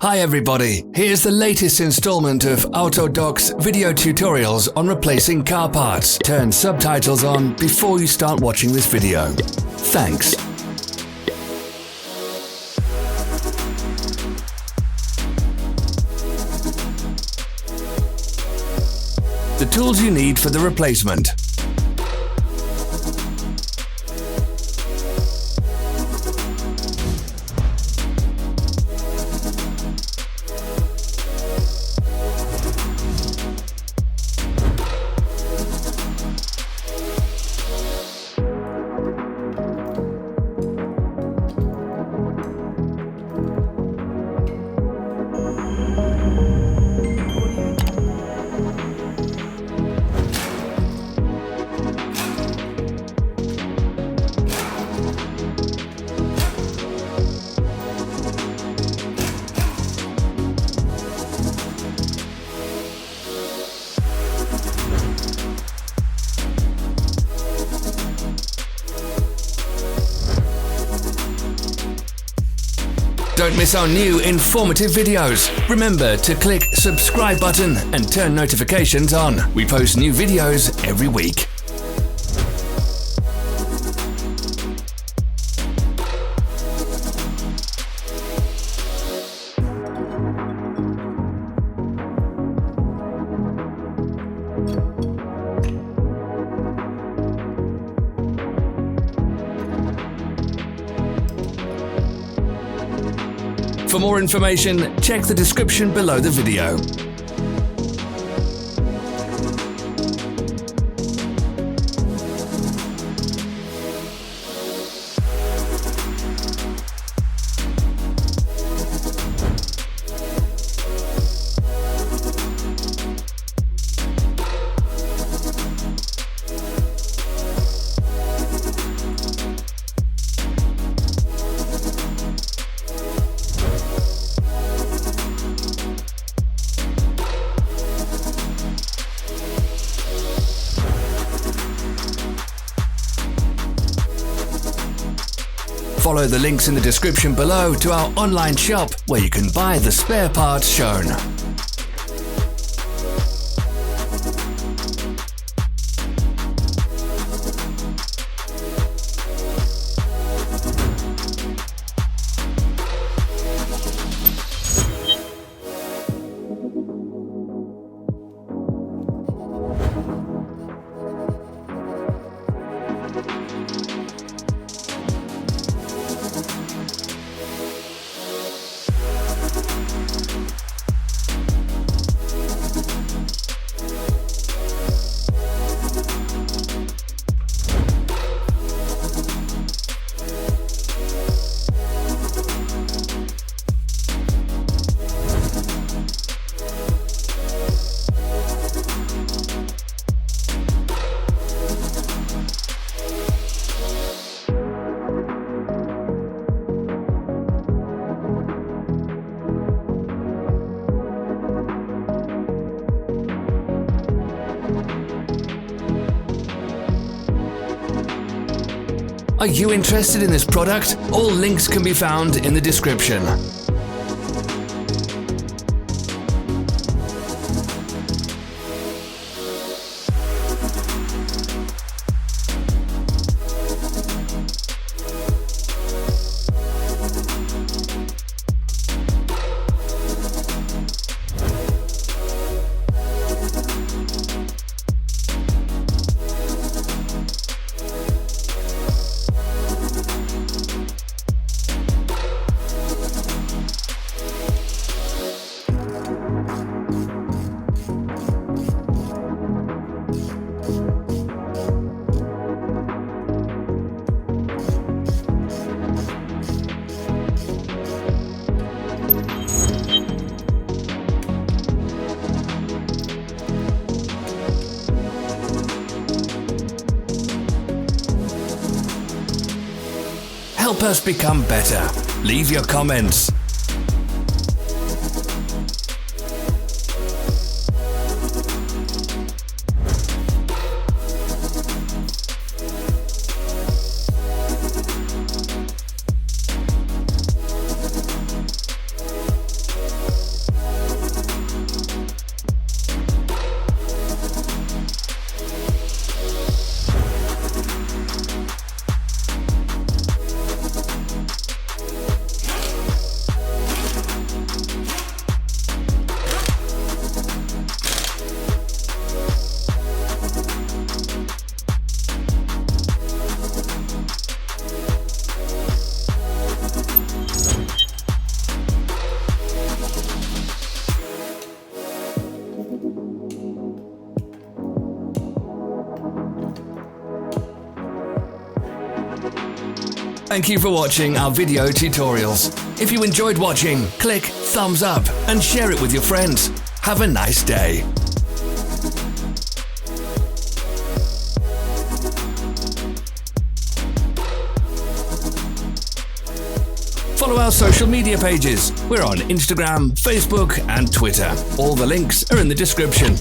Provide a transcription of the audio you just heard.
Hi everybody, here's the latest installment of Autodoc's video tutorials on replacing car parts. Turn subtitles on before you start watching this video. Thanks. The tools you need for the replacement. Don't miss our new informative videos. Remember to click subscribe button and turn notifications on. We post new videos every week. For more information, check the description below the video. Follow the links in the description below to our online shop where you can buy the spare parts shown. Are you interested in this product? All links can be found in the description. Help us become better. Leave your comments. Thank you for watching our video tutorials. If you enjoyed watching, click thumbs up and share it with your friends. Have a nice day. Follow our social media pages. We're on Instagram, Facebook, and Twitter. All the links are in the description.